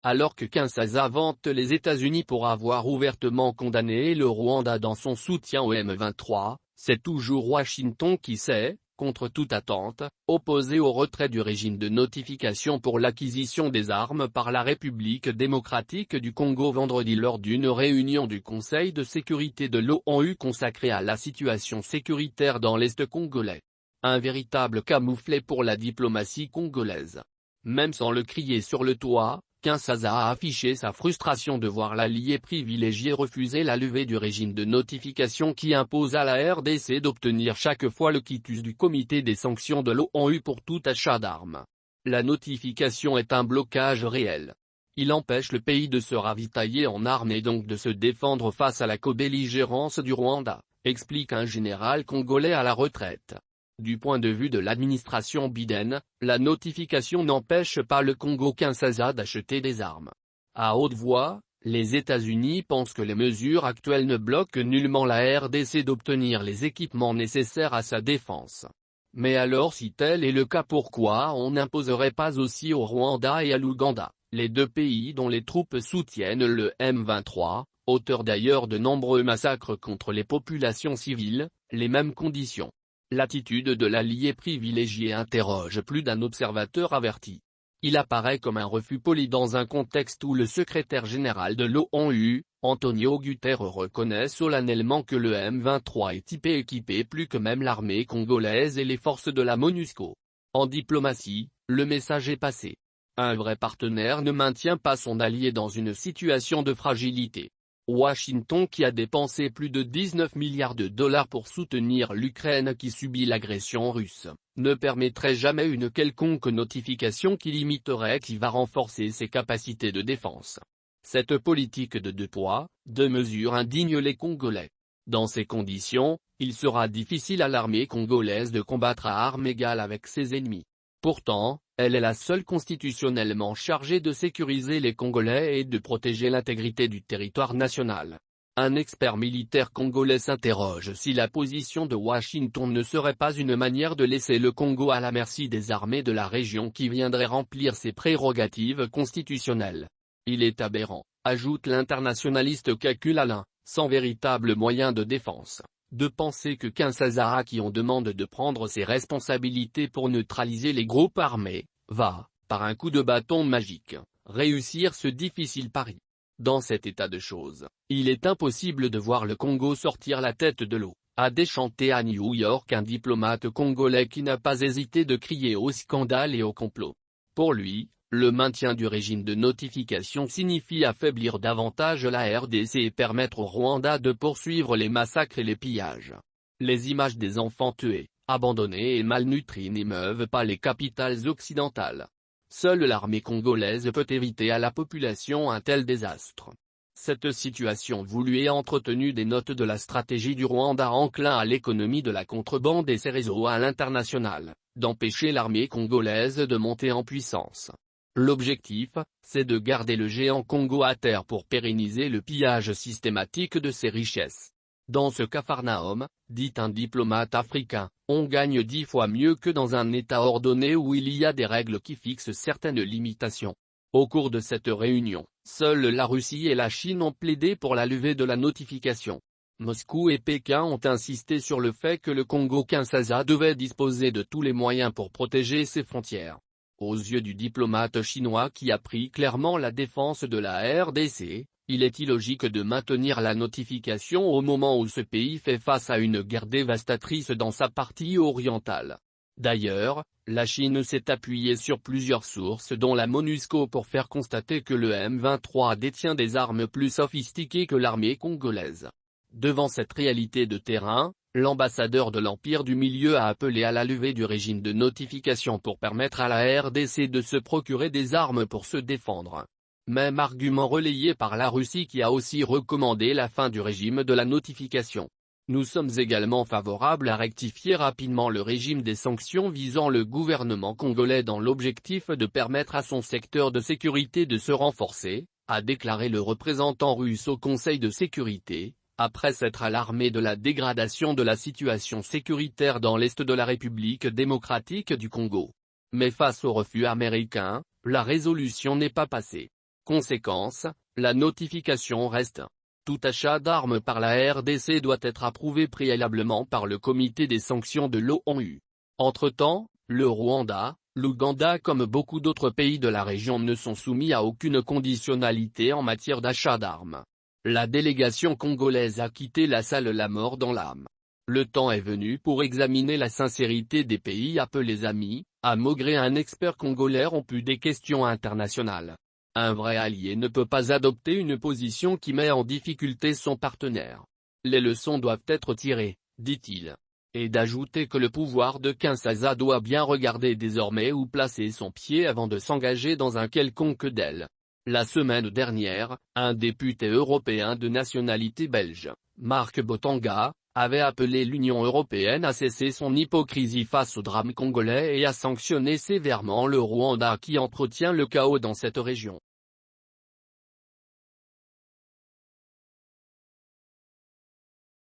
Alors que Kinshasa vante les États-Unis pour avoir ouvertement condamné le Rwanda dans son soutien au M23, c'est toujours Washington qui s'est, contre toute attente, opposé au retrait du régime de notification pour l'acquisition des armes par la République démocratique du Congo vendredi lors d'une réunion du Conseil de sécurité de l'ONU consacrée à la situation sécuritaire dans l'Est congolais. Un véritable camouflet pour la diplomatie congolaise. Même sans le crier sur le toit, Kinshasa a affiché sa frustration de voir l'allié privilégié refuser la levée du régime de notification qui impose à la RDC d'obtenir chaque fois le quitus du comité des sanctions de l'ONU pour tout achat d'armes. La notification est un blocage réel. Il empêche le pays de se ravitailler en armes et donc de se défendre face à la co-belligérance du Rwanda, explique un général congolais à la retraite. Du point de vue de l'administration Biden, la notification n'empêche pas le Congo-Kinshasa d'acheter des armes. À haute voix, les États-Unis pensent que les mesures actuelles ne bloquent nullement la RDC d'obtenir les équipements nécessaires à sa défense. Mais alors si tel est le cas, pourquoi on n'imposerait pas aussi au Rwanda et à l'Ouganda, les deux pays dont les troupes soutiennent le M23, auteur d'ailleurs de nombreux massacres contre les populations civiles, les mêmes conditions? L'attitude de l'allié privilégié interroge plus d'un observateur averti. Il apparaît comme un refus poli dans un contexte où le secrétaire général de l'ONU, Antonio Guterres reconnaît solennellement que le M23 est équipé plus que même l'armée congolaise et les forces de la MONUSCO. En diplomatie, le message est passé. Un vrai partenaire ne maintient pas son allié dans une situation de fragilité. Washington qui a dépensé plus de 19 milliards de dollars pour soutenir l'Ukraine qui subit l'agression russe, ne permettrait jamais une quelconque notification qui va renforcer ses capacités de défense. Cette politique de deux poids, deux mesures indigne les Congolais. Dans ces conditions, il sera difficile à l'armée congolaise de combattre à armes égales avec ses ennemis. Pourtant, elle est la seule constitutionnellement chargée de sécuriser les Congolais et de protéger l'intégrité du territoire national. Un expert militaire congolais s'interroge si la position de Washington ne serait pas une manière de laisser le Congo à la merci des armées de la région qui viendraient remplir ses prérogatives constitutionnelles. Il est aberrant, ajoute l'internationaliste Kakule Alain, sans véritable moyen de défense, de penser que Kinshasa, à qui on demande de prendre ses responsabilités pour neutraliser les groupes armés, va, par un coup de bâton magique, réussir ce difficile pari. Dans cet état de choses, il est impossible de voir le Congo sortir la tête de l'eau, a déchanté à New York un diplomate congolais qui n'a pas hésité de crier au scandale et au complot. Pour lui, le maintien du régime de notification signifie affaiblir davantage la RDC et permettre au Rwanda de poursuivre les massacres et les pillages. Les images des enfants tués, abandonnés et malnutris n'émeuvent pas les capitales occidentales. Seule l'armée congolaise peut éviter à la population un tel désastre. Cette situation voulue et entretenue dénote de la stratégie du Rwanda enclin à l'économie de la contrebande et ses réseaux à l'international, d'empêcher l'armée congolaise de monter en puissance. L'objectif, c'est de garder le géant Congo à terre pour pérenniser le pillage systématique de ses richesses. Dans ce capharnaüm, dit un diplomate africain, on gagne 10 fois mieux que dans un État ordonné où il y a des règles qui fixent certaines limitations. Au cours de cette réunion, seules la Russie et la Chine ont plaidé pour la levée de la notification. Moscou et Pékin ont insisté sur le fait que le Congo-Kinshasa devait disposer de tous les moyens pour protéger ses frontières. Aux yeux du diplomate chinois qui a pris clairement la défense de la RDC, il est illogique de maintenir la notification au moment où ce pays fait face à une guerre dévastatrice dans sa partie orientale. D'ailleurs, la Chine s'est appuyée sur plusieurs sources dont la MONUSCO pour faire constater que le M23 détient des armes plus sophistiquées que l'armée congolaise. Devant cette réalité de terrain, l'ambassadeur de l'Empire du Milieu a appelé à la levée du régime de notification pour permettre à la RDC de se procurer des armes pour se défendre. Même argument relayé par la Russie qui a aussi recommandé la fin du régime de la notification. Nous sommes également favorables à rectifier rapidement le régime des sanctions visant le gouvernement congolais dans l'objectif de permettre à son secteur de sécurité de se renforcer, a déclaré le représentant russe au Conseil de sécurité, après s'être alarmé de la dégradation de la situation sécuritaire dans l'est de la République démocratique du Congo. Mais face au refus américain, la résolution n'est pas passée. Conséquence, la notification reste. Tout achat d'armes par la RDC doit être approuvé préalablement par le comité des sanctions de l'ONU. Entre-temps, le Rwanda, l'Ouganda comme beaucoup d'autres pays de la région ne sont soumis à aucune conditionnalité en matière d'achat d'armes. La délégation congolaise a quitté la salle la mort dans l'âme. Le temps est venu pour examiner la sincérité des pays appelés amis, a maugré un expert congolais rompu des questions internationales. Un vrai allié ne peut pas adopter une position qui met en difficulté son partenaire. Les leçons doivent être tirées, dit-il. Et d'ajouter que le pouvoir de Kinshasa doit bien regarder désormais où placer son pied avant de s'engager dans un quelconque deal. La semaine dernière, un député européen de nationalité belge, Marc Botanga, avait appelé l'Union européenne à cesser son hypocrisie face au drame congolais et à sanctionner sévèrement le Rwanda qui entretient le chaos dans cette région.